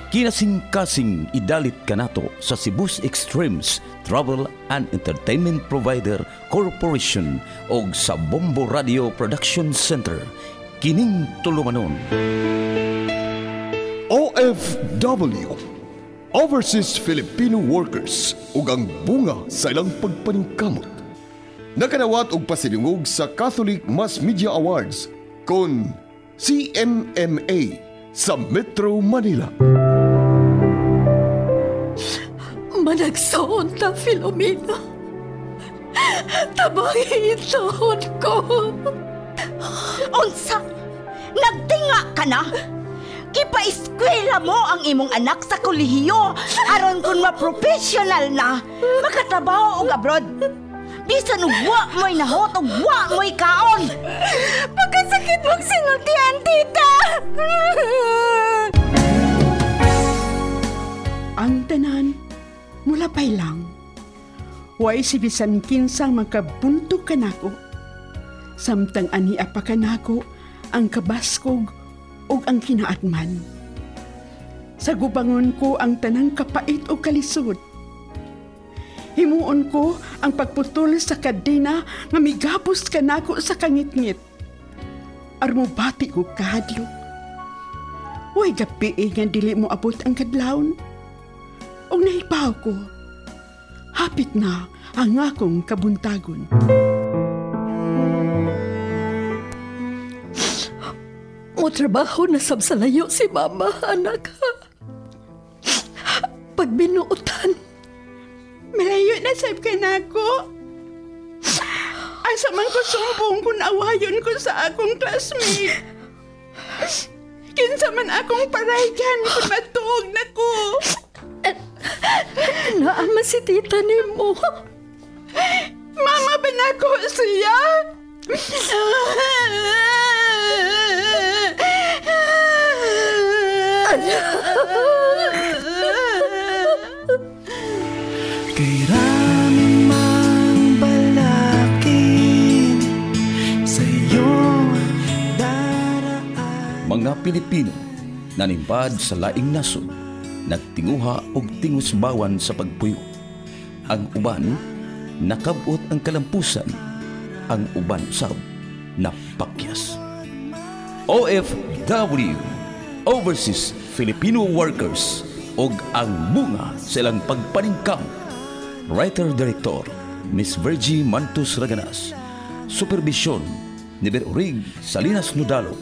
Kinasing-kasing idalit kanato sa Cebu's Extremes Travel and Entertainment Provider Corporation o sa Bombo Radio Production Center. Kining tulumanon. OFW, Overseas Filipino Workers, ug ang bunga sa ilang pagpaningkamot. Nakanawat og pasilungog sa Catholic Mass Media Awards kon CMMA sa Metro Manila. Managsaon ta, Filomena. Tabangin taon ko. Unsa? Nagtinga ka na? Kipa-eskwela mo ang imong anak sa kolehiyo aron kung ma-professional na makatrabaho og abroad. Bisan wa mo'y nahot o wa mo'y kaon. Pagkasakit mong sinultian, tita. Ang tanan, mula pa'y lang. Way si bisan kinsang magkabunto ka nako. Samtang ani apa ka nako ang kabaskog o ang kinaatman. Sa gubangon ko ang tanang kapait o kalisod. Himuon ko ang pagputol sa kadena nga migapos ka nako sa kangit-ngit. Armubati ko kahadlok. Way gabi nga dili mo abot ang kadlawon. O nahipaw ko, hapit na ang akong kabuntagon. Mo trabaho na sabsalayo si mama, anak. Pagbinuutan, Malayo na sab ka nako. Asa man ko sumbong kung awayon ko sa akong classmate. Kinsa man akong paraygan kung matuog na ko. Naama si tita ni mo. Mama ba na ko siya? Kay ramang balakin sa iyong daraan. Mga Pilipino nanimpad sa laing nasod, nagtinguha og tingusbawan sa pagpuyo. Ang uban nakabot ang kalampusan, ang uban sab napakyas. OFW, Overseas Filipino Workers, og ang bunga sa ilang pagpaningkam. Writer-Director Miss Virgie Mantus Raganas, Supervision ni Berurig Salinas Nudalo.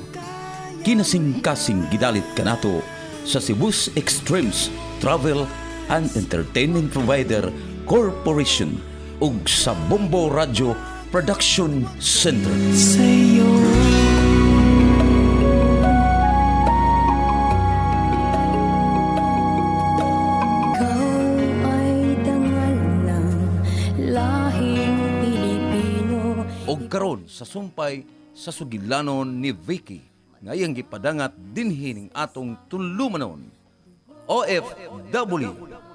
Kinasing-kasing gidalit kanato sa Cebu's Extremes Travel and Entertainment Provider Corporation ug sa Bombo Radio Production Center. Sa'yo karon sa sumpay sa sugilanon ni Vicky ngayang gipadangat dinhi ning atong tulumanon. OFW,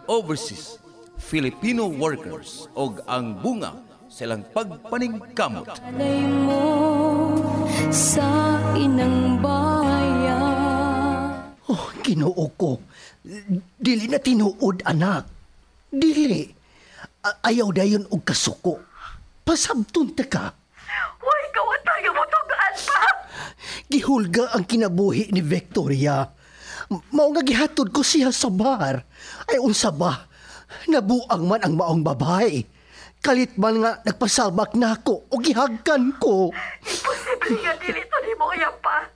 Overseas Filipino Workers, og ang bunga sa ilang pagpaningkamot. Alay mo sa inang bayan. Oh, Ginoo ko. Dili na tinuod, anak. Dili. Ayaw dayon og kasuko. Pasabton ta ka. Uy, kawatay mo tugaan pa! Gihulga ang kinabuhi ni Victoria. Mao nga gihatod ko siya sa bar. Ay unsa ba? Nabuang man ang maong babae. Kalit man nga nagpasabak na ako o gihagkan ko. Imposible nga dili to ni mo pa.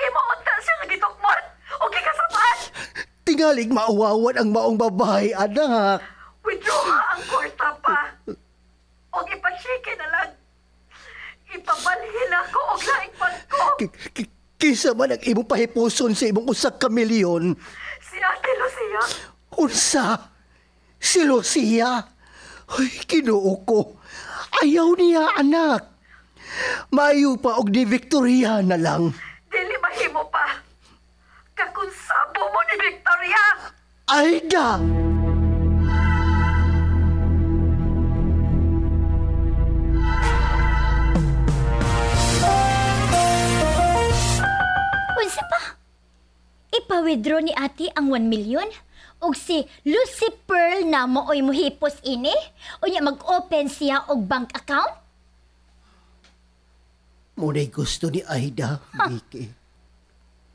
Imaunta siya nga gitukmon o gikasamaan. Tingalig mauwawan ang maong babae, anak. Withdraw ang kwarta pa. O ipasike na lang. Ipabalhin ako o laing ko. Kisa man ang imong pahipuson sa imong usak ka milyon. Si Ate Lucia? Unsa? Si Lucia? Ay, Ginoo ko. Ayaw niya, anak. Mayo pa og ni Victoria na lang. Dili mahimo pa. Kakunsabo mo ni Victoria. Aida! Ma-withdraw ni ate ang 1 million? Og si Lucy Pearl na mo oy muhipos ini? O niya mag-open siya og bank account? Muna'y gusto ni Aida, Vicky.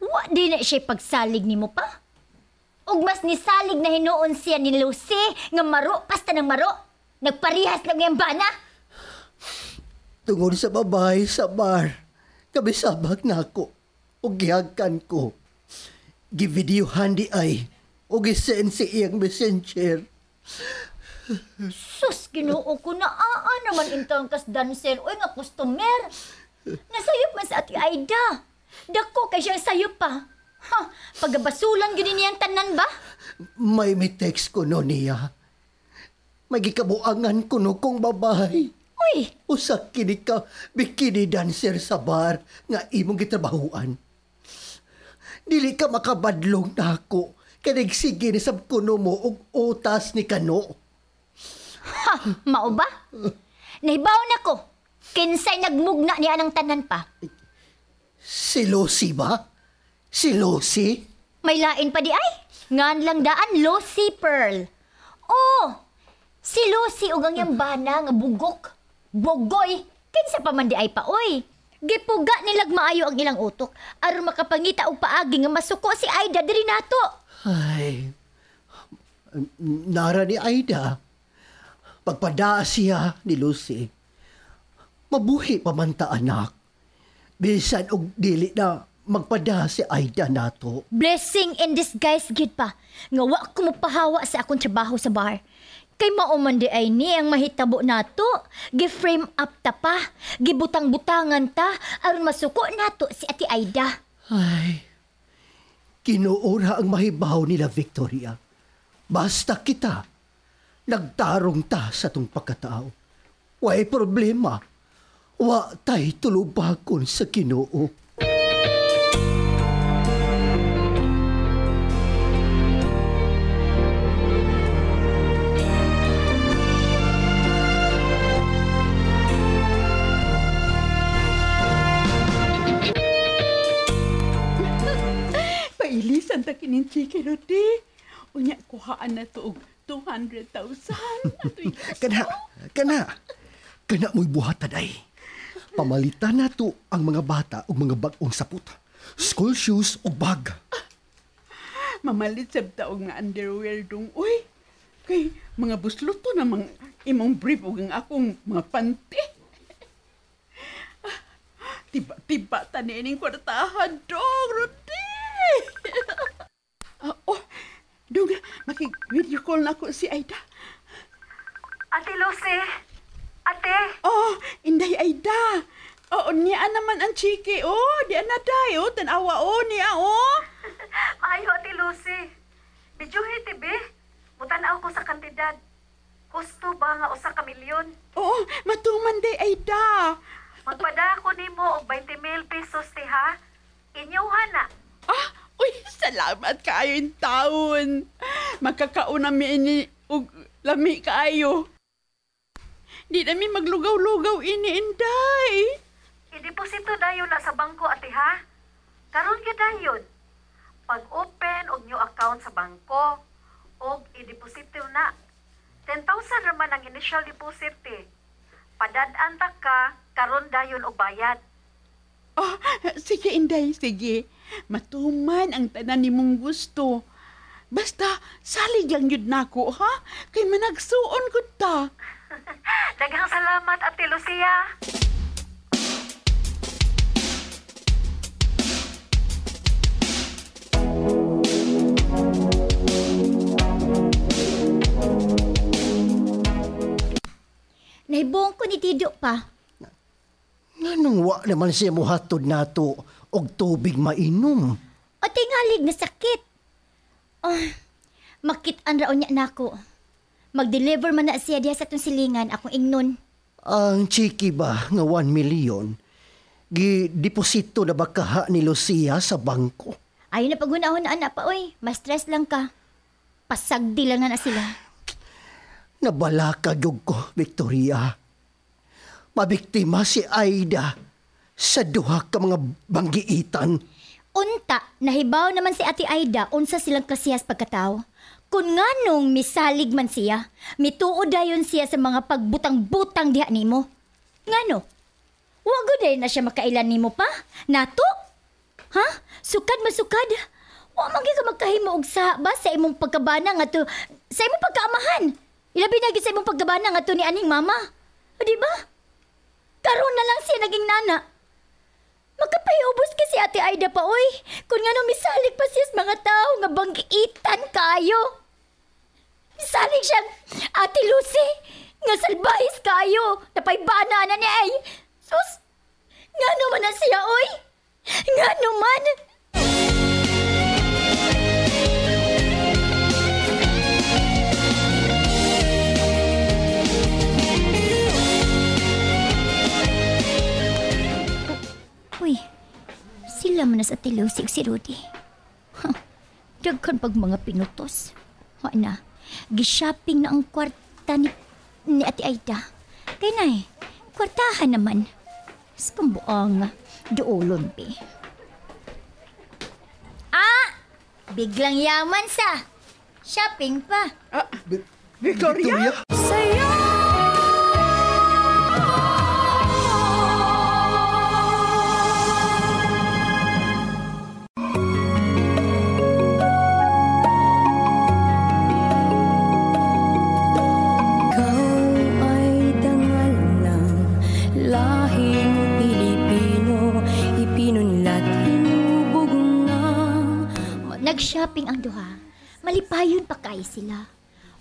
Wa di na siya pagsalig ni mo pa? Og mas nisalig na hinuon siya ni Lucy nga maro pasta ng maro. Nagparihas lang yung bana. Tungod sa babae sa bar, kabisabag na ako o gihagkan ko. Givideohan di ay o gisend si iyang messenger. Sus, Ginoo ko na naman intang kas dancer oy nga customer. Nasayop man sa ati Aida. Dako kay siya sayop pa. Ha, pagabasulan gini niyang tanan ba? May text ko no niya. May gikabuangan ko no kong babae. Uy! Usa kini ka bikini dancer sa bar nga imong gitrabahuan. Dili ka makabadlong na ako. Kaya nagsige ni sab kuno mo og utas ni kano. Ha, mao ba? Nahibaw na ko. Kinsay nagmugna niya ng tanan pa. Si Lucy ba? Si Lucy? May lain pa di ay? Ngan lang daan, Lucy Pearl. Oh, si Lucy ugang yung bana nga bugok. Bogoy, kinsa pa man di ay pa, oy. Gipuga nilag maayo ang ilang utok. Aron makapangita og paagi nga masuko si Aida diri nato. Ay, nara ni Aida. Pagpada siya ni Lucy. Mabuhi pa man ta anak. Bisan og dili na magpada si Aida nato. Blessing in disguise gid pa. Nga wa ko mopahawa sa akong trabaho sa bar. Kay mauman di ay ni ang mahitabo nato. Gi-frame up ta pa. Gibutang-butangan ta aron masuko nato si Ate Aida. Ay, kinuura ang mahibaw nila Victoria. Basta kita, nagtarong ta sa tong pagkatao. Way problema. Wa tay tulubakon sa Ginoo. Pailisan ta kinin chiki roti. Unya kuhaan na to og 200,000. Kana mo'y buhatan ay. Pamalitan na to ang mga bata o mga bagong sapot. School shoes o bag. Mamalit sab ta og nga underwear dong. Uy, kay mga buslot to na mga imong brief ug ang akong mga panty. Tiba-tiba ta niining kwartahan dong, Rudy. Dong, maki-video call na ako si Aida. Ate Lucy! Ate! Oh, Inday Aida. Oo, niya naman ang chiki. Oh, di na day. Oh, tanawa. Oh, niya. Oh. Maayo, Ate Lucy. Bidyuhi, tibi. Mutanaw ko sa kantidad. Gusto ba nga usa ka milyon? Oo, matuman day Aida. Magpada ko nimo og 20,000 pesos, ti ha? Inyuha na. Uy, salamat kayo in taon. Magkakauna mi ini og lami kayo. Di namin maglugaw-lugaw ini, Inday. I-deposito dayon na sa bangko, ate ha? Karon gyud dayon. Pag-open og new account sa bangko, og i-deposito na. 10,000 naman ang initial deposit, eh. Padadaan ta ka, karon dayon og bayad. Oh, sige, Inday, sige. Matuman ang tanan nimong gusto. Basta, salig lang yun nako, ha? Kay managsuon ko ta. Daghang salamat, Ate Lucia. Naibong ko ni Tido pa. Nganong wa naman siya muhatod nato og tubig mainom. O tingalig na sakit. Oh, makit-an raon niya nako. Mag-deliver man na siya diya sa itong silingan akong ingnon. Ang chiki ba nga 1 million, gi-deposito na ba kaha ni Lucia sa bangko? Ayaw na pagunahon na anak pa, oy. Mas stress lang ka. Pasagdi lang na sila. Nabala ka gyud ko, Victoria. Mabiktima si Aida sa duha ka mga banggiitan. Unta, nahibaw naman si Ate Aida unsa silang kasiyas pagkatao. Kung nganong misalig man siya, mituod dayon siya sa mga pagbutang-butang diha nimo. Ngano? Wago day na siya makailan nimo pa? Nato? Ha? Sukad masukad? Wa man gyud ka magkahimo og ba sa imong pagkabana nga to, sa imong pagkaamahan. Ilabi na gyud sa imong pagkabana nga to ni aning mama. O di ba? Karon na lang siya naging nana. Magkapayubos kasi Ate Aida pa, oy. Kung nga misalig pa siya sa mga tao nga banggiitan kayo. Misalig siyang Ate Lucy nga salbahis kayo. Napaybana na niya ay. Sus, nga naman na siya, oy. Nga naman. Uy, sila man sa Ate Lucy si Rudy. Dagkan pag mga pinutos. Wana, gishopping na ang kwarta ni Ate Aida. Kaya na kwartahan naman. Sa pambuang doolon, be. Biglang yaman sa shopping pa. Victoria? Sa'yo nag-shopping ang duha. Malipayon pa kay sila.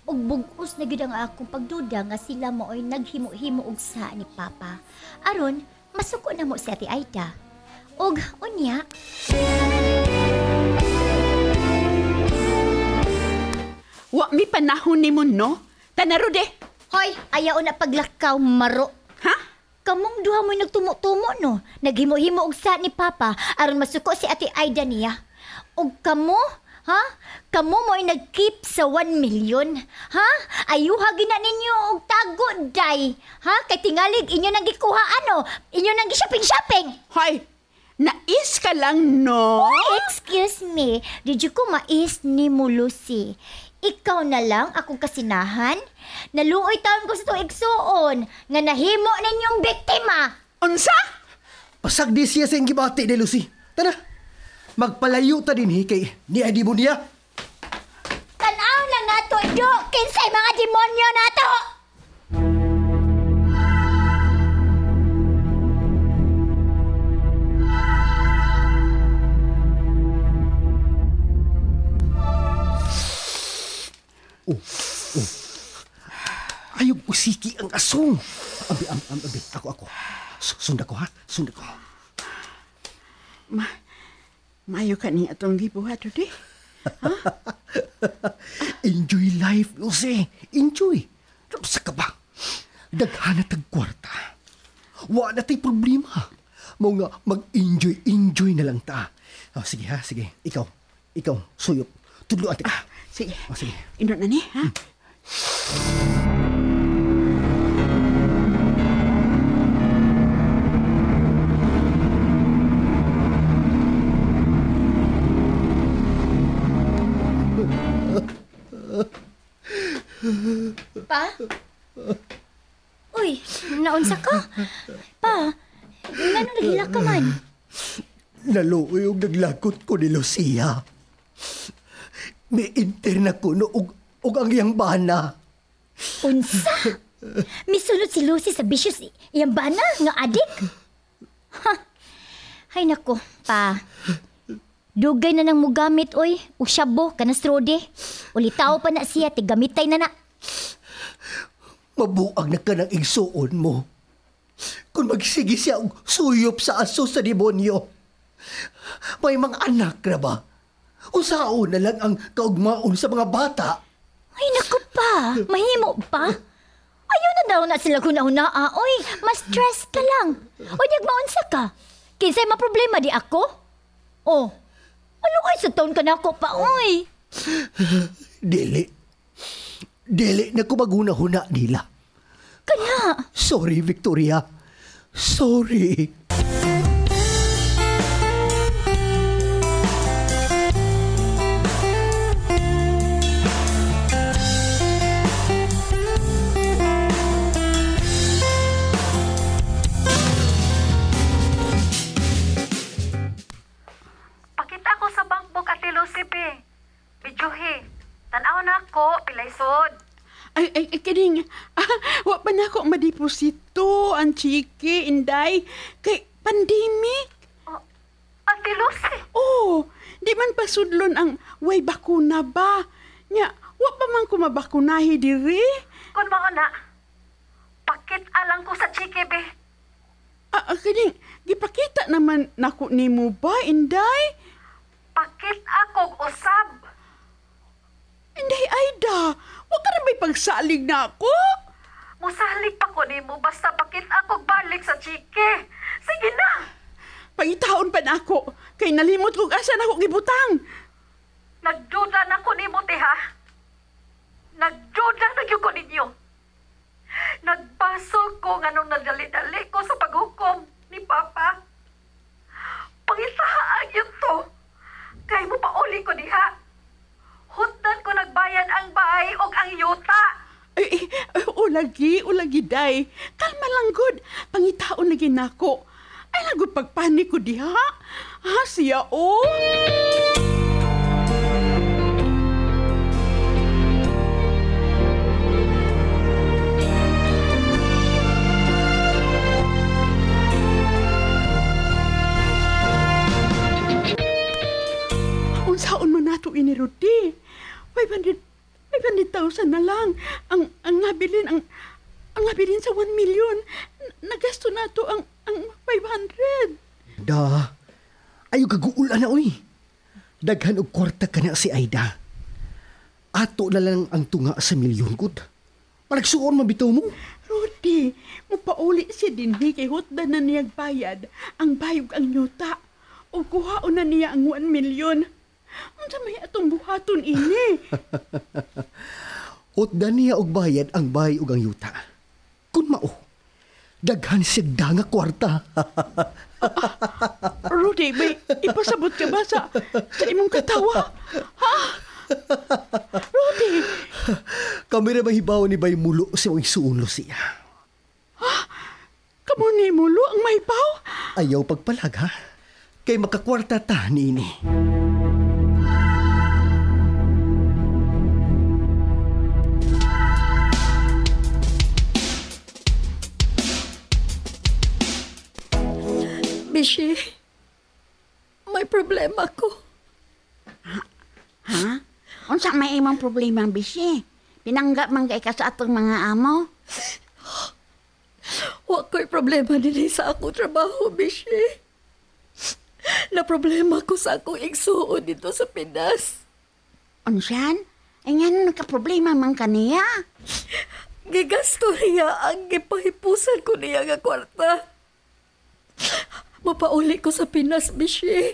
Og bugos na gid ang akong pagduda nga sila maoy naghimo-himo og sa ni Papa. Aron masuko na mo si Ate Aida. Og unya. Wa mi panahon nimo no? Tanarude. Hoy, ayaw na paglakaw maro. Ha? Kamong duha mo'y nagtumo-tumo no. Naghimo-himo og sa ni Papa aron masuko si Ate Aida niya. Og kamo, ha? Kamo mo'y nag-keep sa 1 million. Ha? Ayuha gina ninyo og tago, day. Ha? Kay tingalig, inyo nang gikuha, ano? Inyo nang gi-shopping-shopping. Hoy, nais ka lang, no? Oh, excuse me. Did you ko mais ni mo, Lucy? Ikaw na lang akong kasinahan? Naluoy taon ko sa itong igsuon nga nahimo ninyong biktima. Unsa? Pasag di siya sa gibati ni Lucy. Tara. Magpalayo ta din kay ni Adibo niya. Tanaw lang nato, Do. Kinsay mga demonyo nato. Ayog usiki ang asong. Abi, ako. Sunda ko, ha? Sunda ko. Mayo ka ni atong gibuhat, Rudy. Ha? Enjoy life, Lucy. Enjoy. Sa ka ba? Daghana tag kwarta. Wa na tay problema. Mao nga mag-enjoy na lang ta. Oh, sige ha, sige. Ikaw, suyop. Tudloan ti ka. Sige. Oh, sige. Indot na ni, ha? Pa? Uy, naunsa ka? Pa, nga nung naghila ka man? Naluoy og naglakot ko ni Lucia. May interna ko no og ang iyang bana. Unsa? Misulod si Lucy sa bisyos iyang bana nga adik? Ha? Hay nako, pa. Dugay na nang mugamit, oy. Usyabo, kanastrode. Ulitaw pa na siya, tigamitay na na. Mabuang na ka ng igsuon mo. Kung magsige siya og suyop sa aso sa demonyo. May mga anak na ba? Usaon na lang ang kaugmaon sa mga bata. Ay, naku pa. Mahimo pa. Ayaw na daw na sila hunahunaa, oy. Mas stress ka lang. O, nagmaunsa ka. Kinsay maproblema di ako? Oh, ano ay sa taon ka na ako pa, oy? Dili na ko maghuna-huna nila. Kana? Sorry, Victoria. Sorry. Lucy, be. Bijuhi. Tanaw na ako, pilaysod. Ay, kining, wa pa na ako madiposito ang chiki, inday, kay pandemic. Ate Lucy. Oh, di man pasudlon ang way bakuna ba? Nya, wa pa man ko mabakunahi diri. Kung mga na, pakit alang ko sa chiki, be. Kining, gipakita naman nako nimo ba, inday? Pakit akong usab. Inday, Aida, wa ka na may pagsalig na ako. Musalig pa ko nimo basta pakit akong balik sa chiki. Sige na. Pangitaon pa na ako, kay nalimot kong asan ako gibutang. Nagduda na ko nimo, ha? Nagduda na ko ninyo. Nagbasol ko nga nung nadali-dali ko sa paghukom ni Papa. Pangitaan yun to. Kay mo pauli ko diha. Hutdan ko nagbayad ang bahay o ang yuta. Ulagi, day. Kalma lang, good. Pangitaon lagi nako. Ay, lagod pagpanik ko diha. Ha, siya, oh. Unsaon man nato ini, Rudy? 500,000 na lang ang nabilin sa 1 million. Nagasto nato ang 500. Ayo gaguulan na, uy. Daghan og kwarta ka na si Aida. Ato na lang ang tunga sa milyon, gud. Panagsuon mabitaw mo. Rudy, mupauli siya din kay hutdan na niyag bayad ang bayog ang nyuta. O kuhaon na niya ang 1 million. Unsa may atong buhaton ini? Hutdan niya og bayad ang bahay ug ang yuta. Kun mao, daghan siya danga kwarta. Rudy, may ipasabot ka ba sa imong katawa? Ha? Rudy! Kami na mahibaw ni Bay Mulo sa mga isuunlo siya. Ha? Kamu ni Mulo ang mahibaw? Ayaw pagpalag, ha? Kay makakwarta ta nini. Bishi, may problema ko. Ha? Unsa may imong problema, Bishi? Pinanggap man kay ka sa atong mga amo? Wa ko'y problema din sa akong trabaho, Bishi. Na problema ko sa akong igsuon dito sa Pinas. Unsan? Ay nga nagka-problema man kaniya? Gigasto niya ang gipahipusan ko niya nga kwarta. Mapauli ko sa Pinas, Bishi.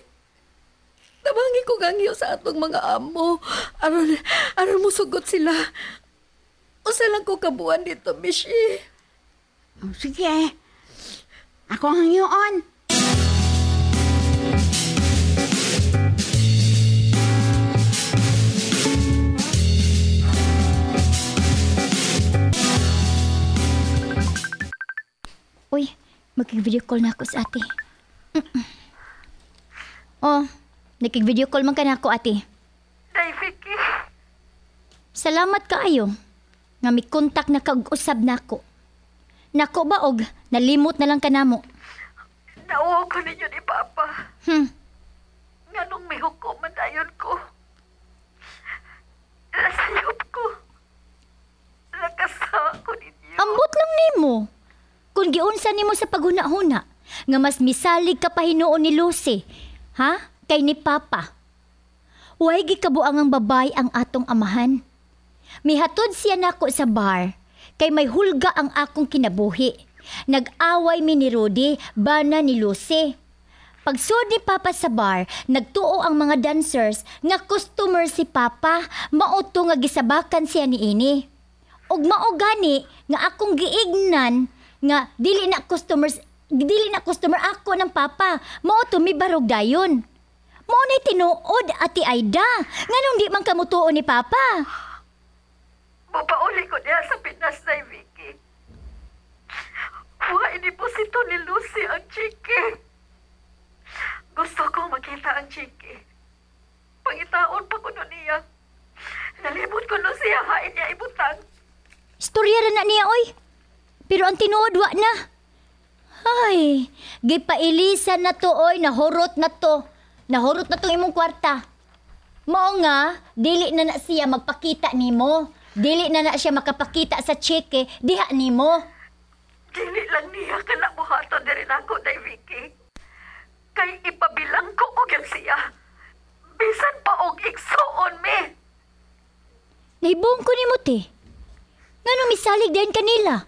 Nabangi ko gangyo sa atong mga amo. Aron mo sugot sila. Usa lang ko kabuan dito, Bishi. Oh, sige. Ako ang yun. Uy, mag-video call na ako sa ate. Oh, nakig-video call man ka na ako, ate. Day, Vicky. Salamat kaayo nga may kontak na kag-usab nako. Nako ba og nalimot na lang kanamo. Nauho ko ninyo ni Papa. Nga nung may hukuman dayon ko. Nasayop ko. Nakasa ko ninyo. Ambot lang nimo. Kung giunsa nimo sa paghuna-huna, nga mas misalig ka pa hinuon ni Lucy, ha? Kay ni Papa. Way gikabuang ang babay ang atong amahan. Mihatod siya nako sa bar, kay may hulga ang akong kinabuhi. Nag-away mi ni Rudy, bana ni Lucy. Pagsud ni Papa sa bar, nagtuo ang mga dancers nga customer si Papa, mauto nga gisabakan siya ni ini. Og mao gani nga akong giignan nga dili na customer ako ng Papa, mauto mi barog dayon. Mao nay tinuod, Ate Aida, nganong di man kamutuo ni Papa. Mapauli ko niya sa Pinas na Vicky. Huwag iniposito ni Lucy ang chiki. Gusto kong makita ang chiki. Pangitaon pa ko niya. Nalimot ko no siya, hain niya ibutang. Istorya na niya, oy. Pero ang tinuod, wa na. Ay, gipailisan na to, oy. Nahurot na to. Nahurot na tong imong kwarta. Mao nga, dili na na siya magpakita nimo. Dili na na siya makapakita sa cheque, diha nimo. Dili lang niya ka na buhaton diri nako, day Vicky. Kay ipabilang ko og yung siya. Bisan pa og igsuon me. Naibong ko nimo, te. Ngano misalig din kanila?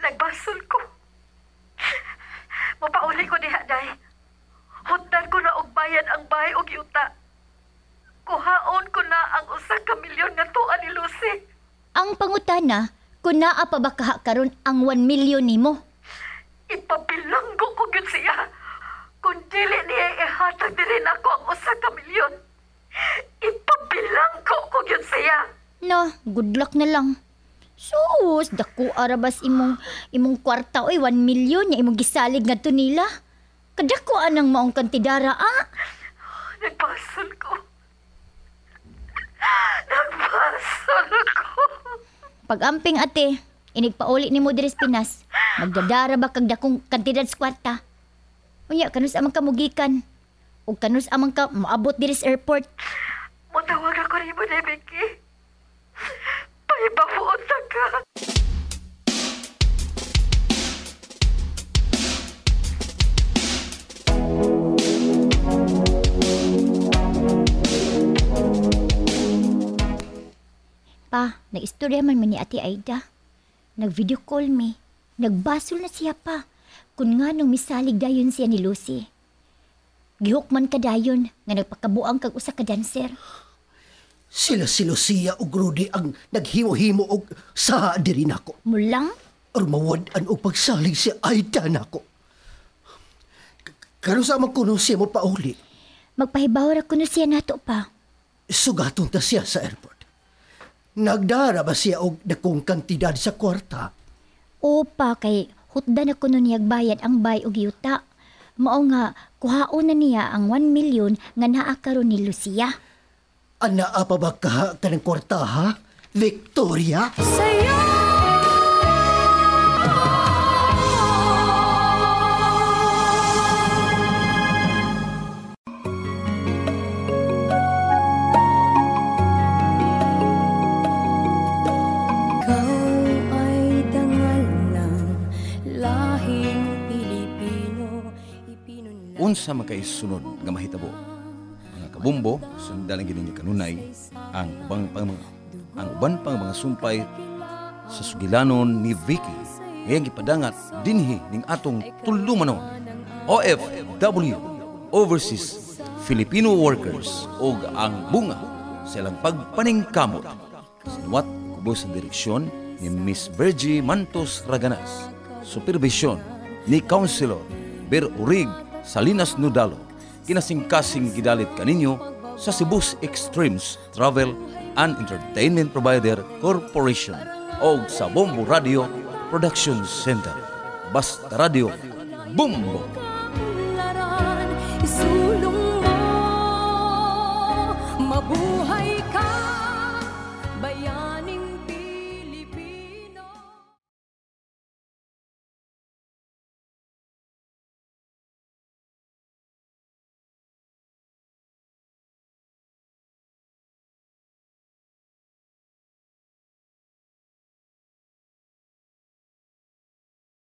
Nagbasol ko. Mapauli ko diha, day. Hutdan ko na og bayad ang bahay og yuta. Kuhaon ko na ang 1 milyon nga tuan ni Lucy. Ang pangutana, kung naa pa ba kaha karon ang 1 million nimo? Ipabilanggo ko yun siya. Kung dili niya ihatag din ako ang 1 milyon, ipabilanggo ko yun siya. No, good luck na lang. Sus, dako arabas imong kwarta oy 1 million nya imong gisalig ngadto nila. Kadako anang maong kantidara Nagbasol ko. Nagbasol ko. Pag-amping ate, inigpauli nimo diri sa Pinas. Magdadara ba kag dakong kantidad sa kwarta? Unya kanus amang kamugikan. Ug kanus amang ka maabot diri sa airport. Mutawag ako nimo ni Vicky. Paibabuot na ka. Pa, nag-istorya man ni Ate Aida. Nag-video call me. Nagbasol na siya pa. Kung nga nung misalig dayon siya ni Lucy. Gihukman ka dayon nga nagpakabuang kag usa ka dancer. Sila si Lucia ug Rudy ang naghimo-himo og sa diri nako. Mulang? Or mawad-an og pagsalig si Aida nako. Kano sa man kuno siya mo pauli? Magpahibaw ra kuno siya nato pa. Sugaton ta siya sa airport. Nagdara ba siya og dakong kantidad sa kwarta? Opa, kay hutdan na kuno niyag bayad ang bay og yuta. Mao nga, kuhaon na niya ang 1 million nga naa karon ni Lucia. Anaa pa ba ka kanang kwarta, ha? Victoria? Sa'yo! Unsa makaisunod nga mahitabo? Mga kabumbo, sundan ang gining kanunay ang uban pang mga sumpay sa sugilanon ni Vicky ngayang gipadangat dinhi ning atong tulumanon OFW Overseas Filipino Workers ug ang bunga sa ilang pagpaningkamot. Sinuwat kubos ang direksyon ni Miss Virgie Mantos Raganas, supervision ni Councilor Ber Urig Salinas Nudalo, kinasingkasing gidalit kaninyo sa Cebu's Extremes Travel and Entertainment Provider Corporation o sa Bombo Radio Production Center. Basta Radio, Bumbo!